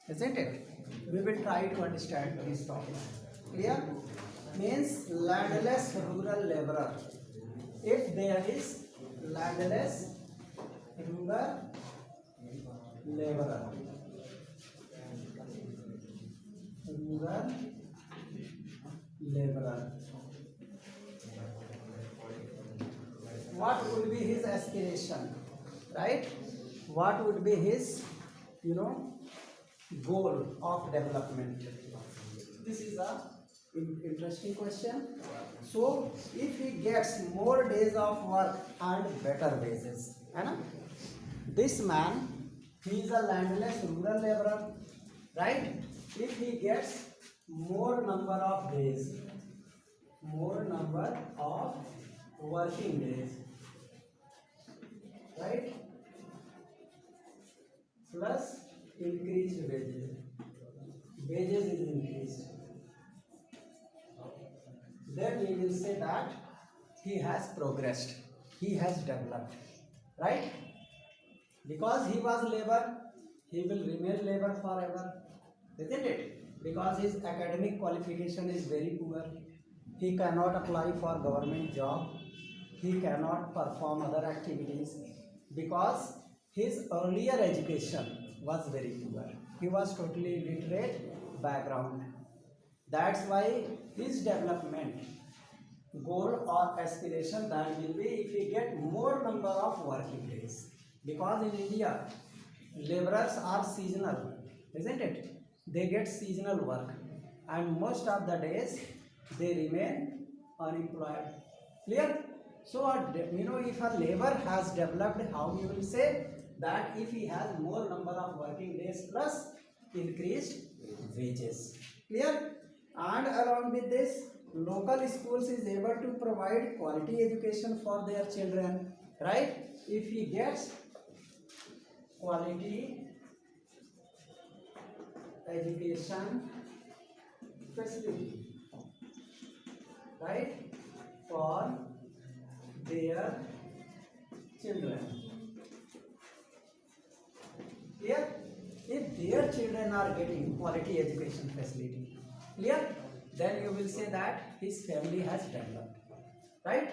isn't it? We will try to understand this topic. Clear? Means landless rural laborer. If there is landless rural laborer, rural laborer, what would be his aspiration, right? What would be his, goal of development? This is a interesting question. So if he gets more days of work and better wages, है ना? This man, he is a landless rural laborer, right? If he gets more number of days, more number of working days, right, plus increased wages, wages is increased, then we will say that he has progressed, he has developed, right? Because he was labor, he will remain labor forever, isn't it? Because his academic qualification is very poor, he cannot apply for government job, he cannot perform other activities because his earlier education was very poor. He was totally illiterate background. That's why his development goal or aspiration that will be if he get more number of working days. Because in India, laborers are seasonal, isn't it? They get seasonal work and most of the days they remain unemployed. Clear? So, if a labor has developed, how you will say that if he has more number of working days plus increased wages. Clear? And along with this, local schools is able to provide quality education for their children, right? If he gets quality education facility, right, for their children. Clear? If their children are getting quality education facility, clear? Then you will say that his family has developed, right?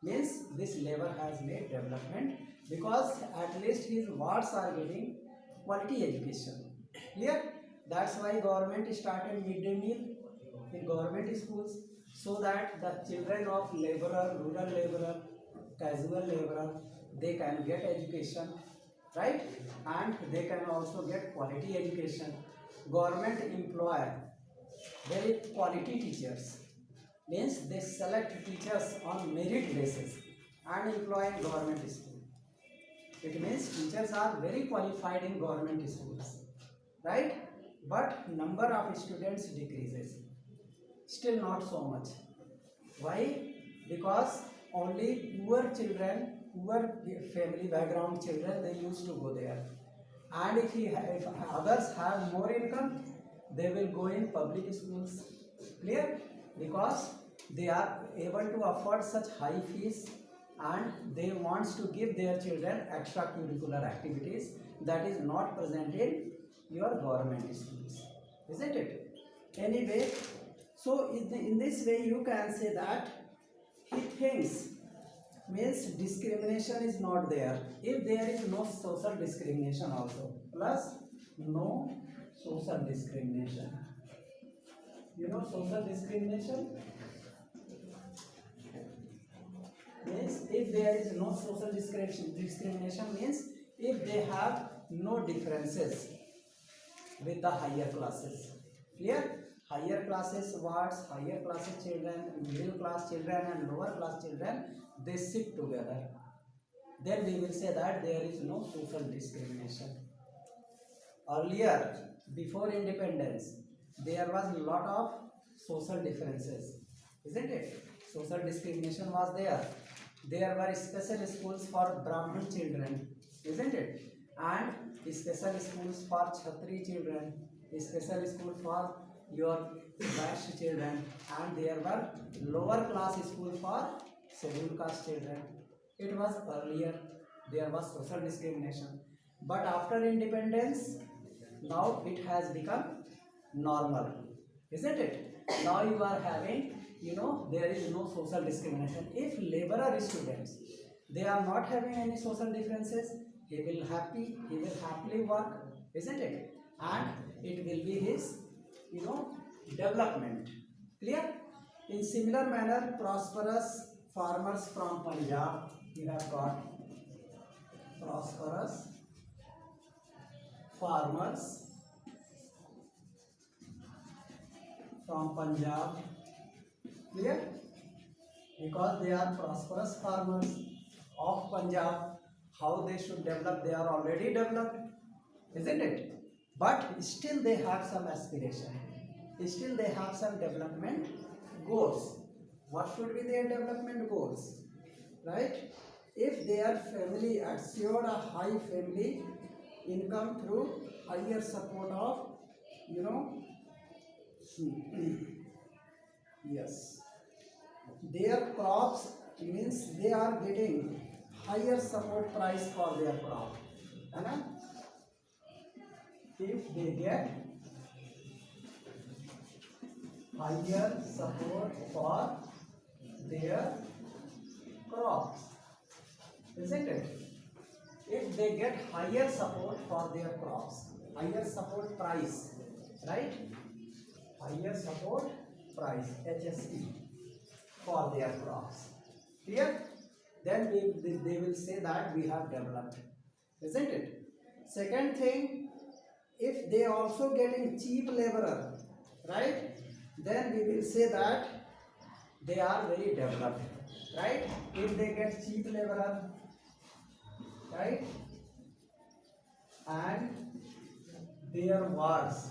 Means this labor has made development because at least his wards are getting quality education. Clear? That's why government started midday meal in government schools so that the children of laborer, rural laborer, casual laborer, they can get education, right? And they can also get quality education. Government employ very quality teachers, means they select teachers on merit basis and employ in government school. It means teachers are very qualified in government schools, right? But number of students decreases, still not so much. Why? Because only poor children, poor family background children, they used to go there. And if others have more income, they will go in public schools. Clear? Because they are able to afford such high fees and they want to give their children extracurricular activities that is not present in your government schools, isn't it? Anyway, so in this way you can say that he thinks, means discrimination is not there if there is no social discrimination also, plus no social discrimination. Social discrimination means if there is no social discrimination means if they have no differences with the higher classes. Clear? Higher classes wards, higher classes children, middle class children and lower class children, they sit together. Then we will say that there is no social discrimination. Earlier, before independence, there was a lot of social differences, isn't it? Social discrimination was there. There were special schools for Brahmin children, isn't it? And special schools for Kshatriya children, special school for your Vaishya children, and there were lower class school for scheduled caste children. It was earlier, there was social discrimination. But after independence, now it has become normal, isn't it? Now you are having, there is no social discrimination. If laborer students, they are not having any social differences, he will happily work, isn't it? And it will be his, development. Clear? In similar manner, prosperous farmers from Punjab, we have got prosperous farmers from Punjab. Clear? Because they are prosperous farmers of Punjab, how they should develop, they are already developed, isn't it? But still they have some aspiration, still they have some development goals. What should be their development goals? Right? If their family assured a high family income through higher support of, yes, their crops, means they are getting higher support price for their crop, है if they get higher support for their crops, isn't it? If they get higher support for their crops, higher support price, right? Higher support price, HSP, for their crops. Clear? Then they will say that we have developed, isn't it? Second thing, if they also getting cheap laborer, right? Then we will say that they are very developed, right? If they get cheap laborer, right? And their wards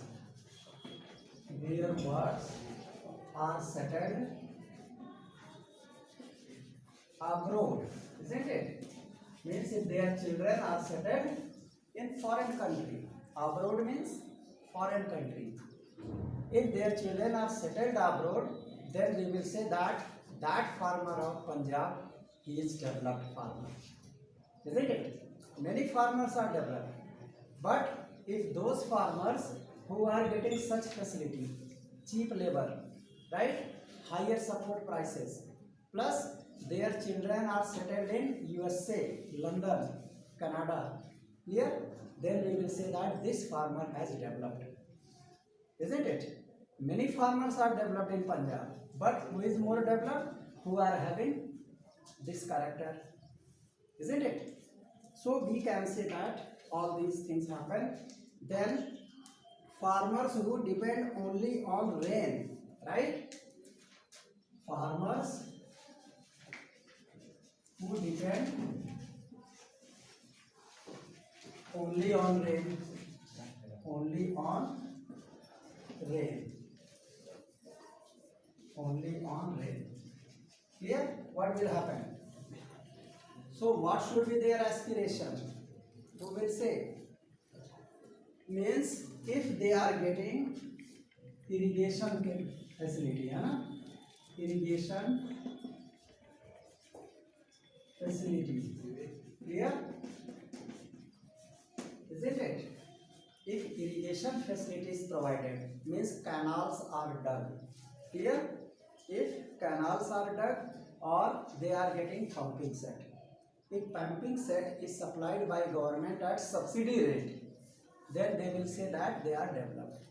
are settled abroad, isn't it? Means if their children are settled in foreign country, abroad means foreign country. If their children are settled abroad, then we will say that that farmer of Punjab, he is developed farmer, isn't it? Many farmers are developed, but if those farmers who are getting such facility, cheap labor, right, higher support prices, plus their children are settled in USA, London, Canada, here, then we will say that this farmer has developed, isn't it? Many farmers are developed in Punjab, but who is more developed? Who are having this character, isn't it? So we can say that all these things happen. Then farmers who depend only on rain, right? Farmers who depend only on rain, only on rain, only on rain. Clear? What will happen? So what should be their aspiration? Who will say? Means if they are getting irrigation facility, irrigation facility, clear? Isn't it? If irrigation facility is provided, means canals are dug, clear? If canals are dug or they are getting pumping set. If pumping set is supplied by government at subsidy rate, then they will say that they are developed,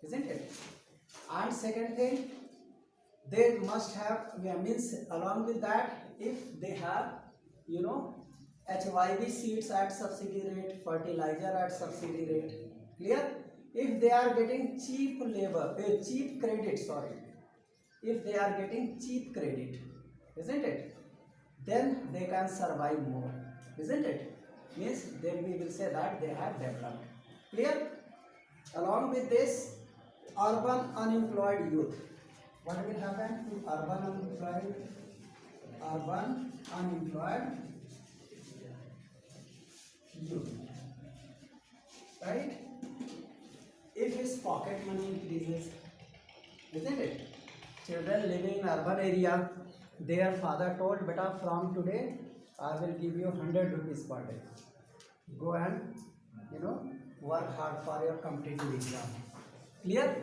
isn't it? And second thing, they must have, means along with that, if they have, HYB seeds at subsidy rate, fertilizer at subsidy rate, clear? If they are getting cheap credit, if they are getting cheap credit, isn't it? Then they can survive more, isn't it? Means then we will say that they have developed. Clear? Along with this, urban unemployed youth. What will happen to urban unemployed youth? Right? If his pocket money increases, isn't it? Children living in urban area, their father told, beta, from today I will give you 100 rupees per day. Go and work hard for your competitive exam. Clear?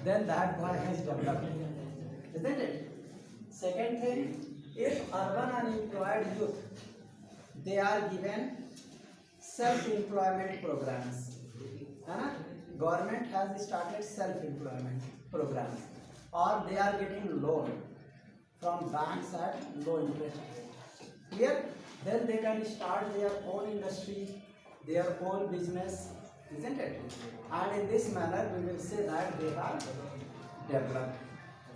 Then that boy has developed, isn't it? Second thing, if urban unemployed youth, they are given self-employment programs, है ना? Government has started self-employment programs, or they are getting loan from banks at low interest rate. Clear? Then they can start their own industry, their own business, isn't it? And in this manner we will say that they are developed.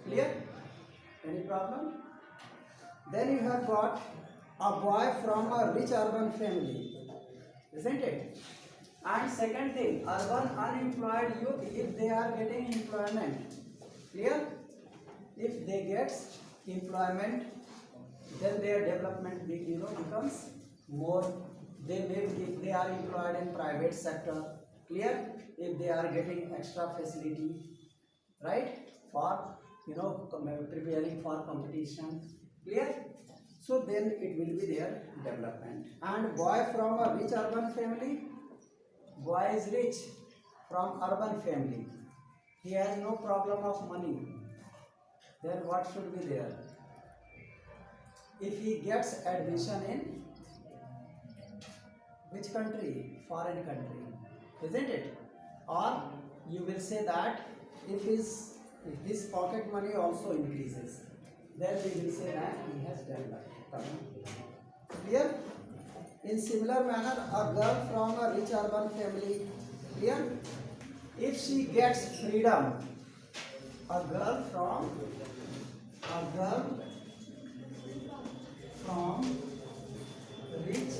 Clear? Any problem? Then you have got a boy from a rich urban family, isn't it? And second thing, urban unemployed youth, if they are getting employment, clear? If they get employment, then their development becomes more. They may, if they are employed in private sector, clear? If they are getting extra facility, right, for preparing for competition, clear? So then it will be their development. And boy from a rich urban family, boy is rich from urban family, he has no problem of money, then what should be there? If he gets admission in which country? Foreign country, isn't it? Or you will say that if his pocket money also increases, then we will say that he has developed. Clear? In similar manner, a girl from a rich urban family, clear? If she gets freedom, a girl from rich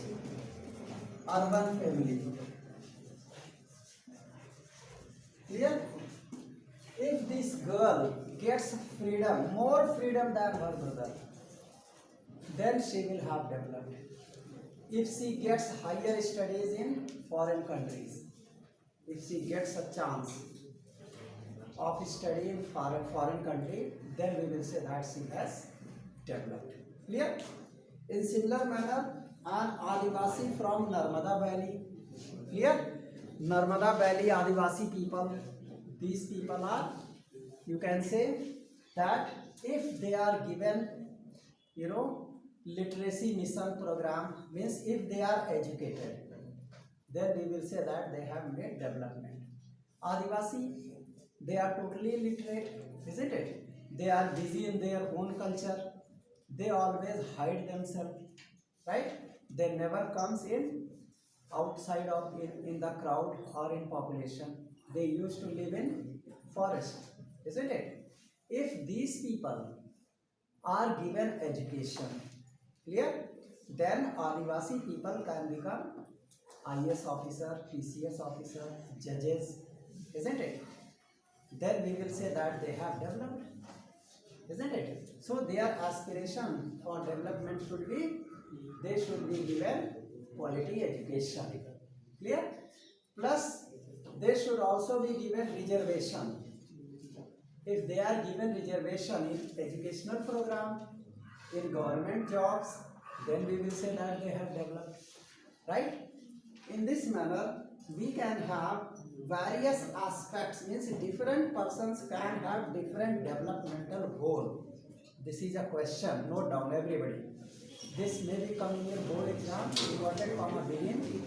urban family, clear? If this girl gets freedom, more freedom than her brother, then she will have developed. If she gets higher studies in foreign countries, if she gets a chance of study in foreign country, then we will say that she has developed. Clear? In similar manner, an Adivasi from Narmada Valley, clear? Narmada Valley Adivasi people, these people are, you can say that if they are given, literacy mission program, means if they are educated, then we will say that they have made development. Adivasi, they are totally literate, isn't it? They are busy in their own culture, they always hide themselves, right? They never comes in outside of in the crowd or in population. They used to live in forest, isn't it? If these people are given education, clear, then Adivasi people can become IAS officer, PCS officer, judges, isn't it? Then we will say that they have developed, isn't it? So their aspiration for development should be, they should be given quality education, clear? Plus they should also be given reservation. If they are given reservation in educational program, in government jobs, then we will say that they have developed, right? In this manner, we can have various aspects, means different persons can have different developmental goal. This is a question, note down everybody. This may be coming in your board exam, inverted comma begin.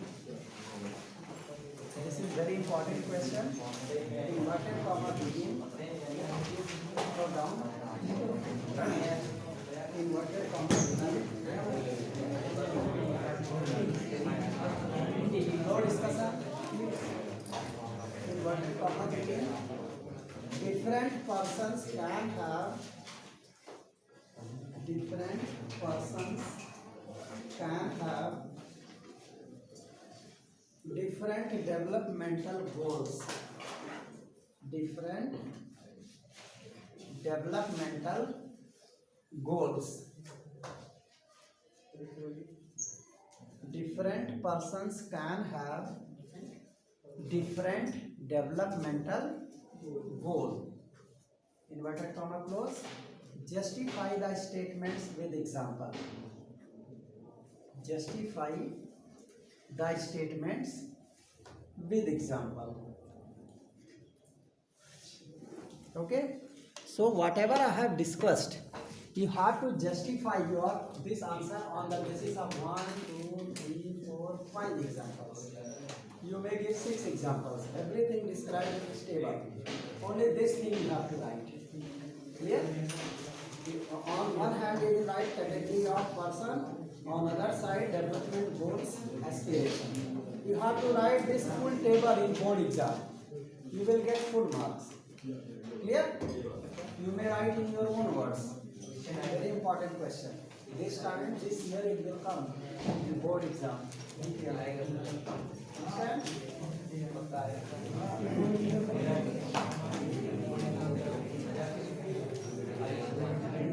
This is very important question. Inverted comma begin. Note down. Inverted comma begin. No discussion. Inverted comma begin. Different persons can have. Different persons can have different developmental goals. Different developmental goals. Different persons can have different developmental goal. Inverted comma close. Justify the statements with example. Justify the statements with example. Okay, so whatever I have discussed, you have to justify your this answer on the basis of 1, 2, 3, 4, 5 examples. You may give 6 examples. Everything described in this table. Only this thing you have to write. Clear? On one hand, you will write category of person. On other side, development goals, aspiration. You have to write this full table in board exam. You will get full marks. Clear? You may write in your own words. Very important question. This time, this year it will come in board exam. Understand?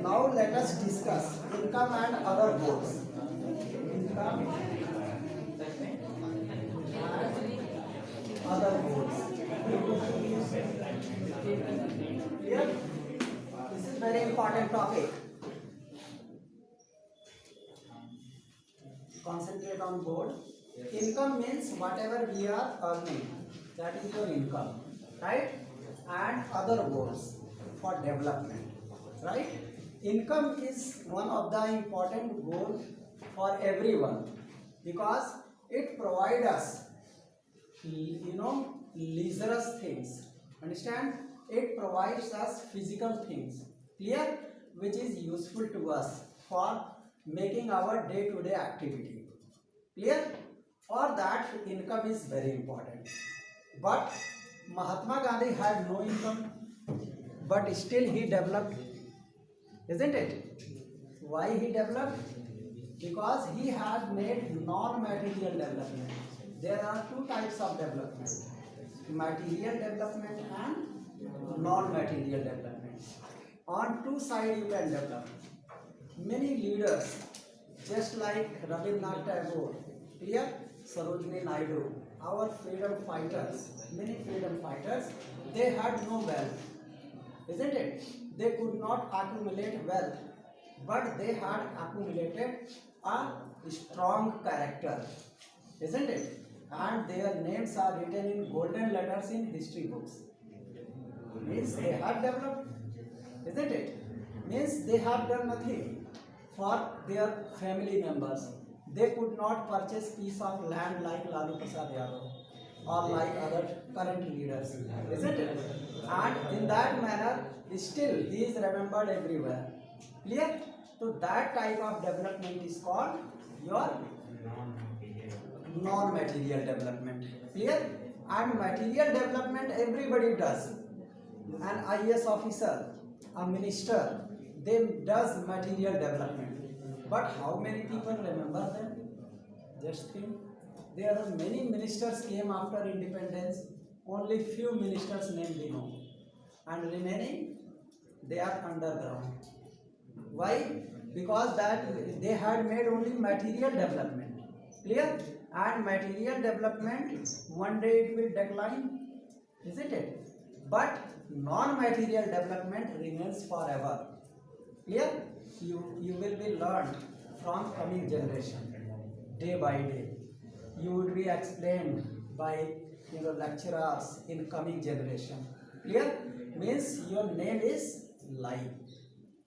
Now let us discuss income and other goals. Income and other goals. Clear? This is very important topic. Concentrate on board. Income means whatever we are earning, that is your income, right? And other goals for development, right? Income is one of the important goals for everyone because it provides us, leisure things. Understand? It provides us physical things, clear, which is useful to us for making our day-to-day activity. Clear? For that, income is very important. But Mahatma Gandhi had no income, but still he developed, isn't it? Why he developed? Because he had made non-material development. There are two types of development: material development and non-material development. On two sides you can develop. Many leaders, just like Rabindranath Tagore, clear, Sarojini Naidu, our freedom fighters, many freedom fighters, they had no wealth, isn't it? They could not accumulate wealth, but they had accumulated a strong character, isn't it? And their names are written in golden letters in history books. Means they have developed, isn't it? Means they have done nothing for their family members. They could not purchase piece of land like Lalu Prasad Yadav or like other current leaders, isn't it? And in that manner, still he is remembered everywhere. Clear? So that type of development is called your non-material development. Clear? And material development everybody does. An IAS officer, a minister, they does material development. But how many people remember them? Just think. There are many ministers came after independence. Only few ministers name we know. And remaining, they are underground. Why? Because that they had made only material development. Clear? And material development, one day it will decline, isn't it? But non-material development remains forever. Clear? You will be learned from coming generation, day by day. You would be explained by lecturers in coming generation. Clear? Means your name is life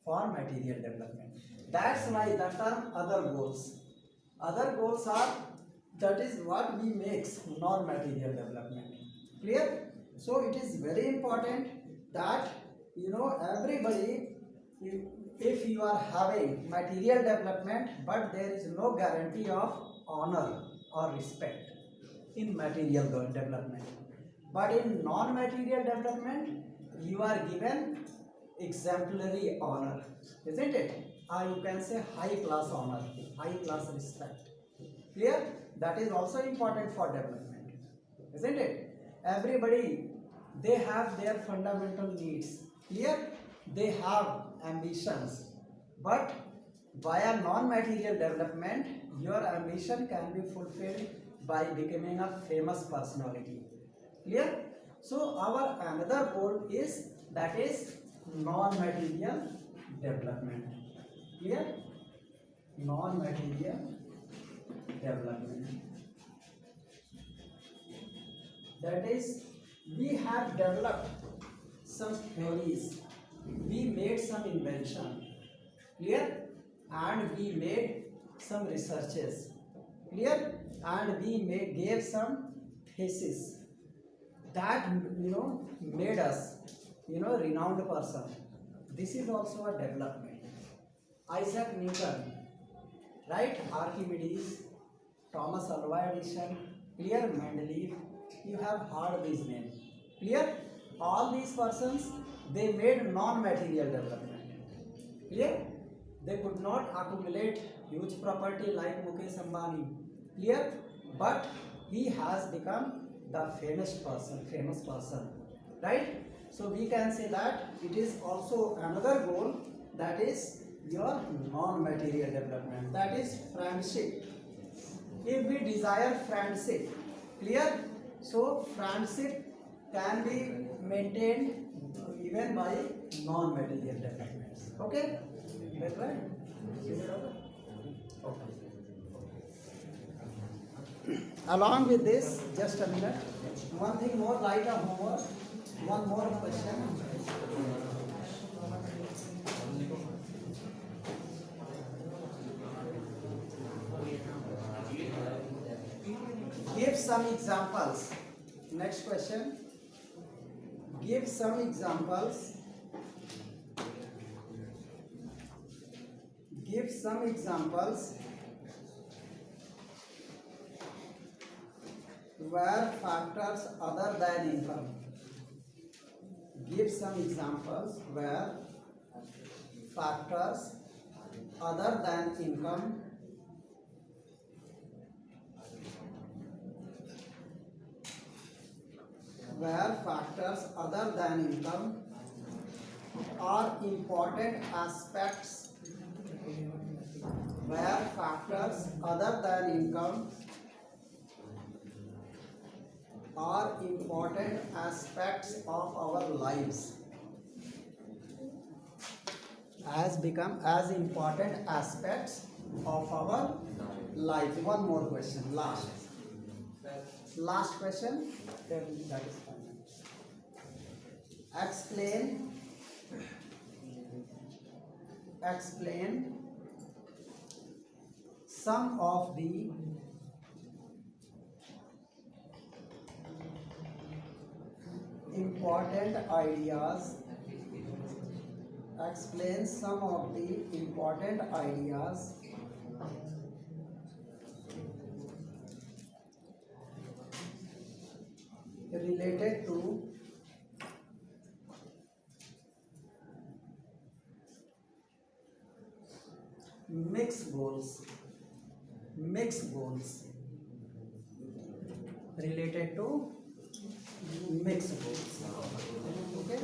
for material development. That's why the term other goals. Other goals are, that is what we makes non-material development. Clear? So it is very important that everybody, if you are having material development but there is no guarantee of honor or respect in material development, but in non-material development you are given exemplary honor, isn't it? Or you can say high class honor, high class respect. Clear? That is also important for development, isn't it? Everybody, they have their fundamental needs. Clear? They have ambitions, but via non-material development your ambition can be fulfilled by becoming a famous personality. Clear? So our another goal is, that is non-material development. Clear? Non-material development. That is, we have developed some theories, we made some invention, clear, and we made some researches, clear, and we gave some thesis that made us renowned person. This is also a development. Isaac Newton, right? Archimedes, Thomas Alva Edison, clear, Mendeleev, you have heard these names, clear. All these persons, they made non-material development, clear. They could not accumulate huge property like Mukesh Ambani, clear, but he has become the famous person, right? So we can say that it is also another goal, that is your non-material development, that is friendship. If we desire friendship, clear, so friendship can be maintained even by non-material developments. Okay, that's right. Is it okay? Okay. Along with this, just a minute, one thing more like a homework, one more question. Give some examples. Next question. Give some examples. Give some examples where factors other than income. Give some examples where factors other than income are important aspects, where factors other than income are important aspects of our lives, become as important aspects of our life. One more question, last question, then that is fine. Explain some of the important ideas. Explain some of the important ideas related to mixed goals. Related to mixed goals. Okay.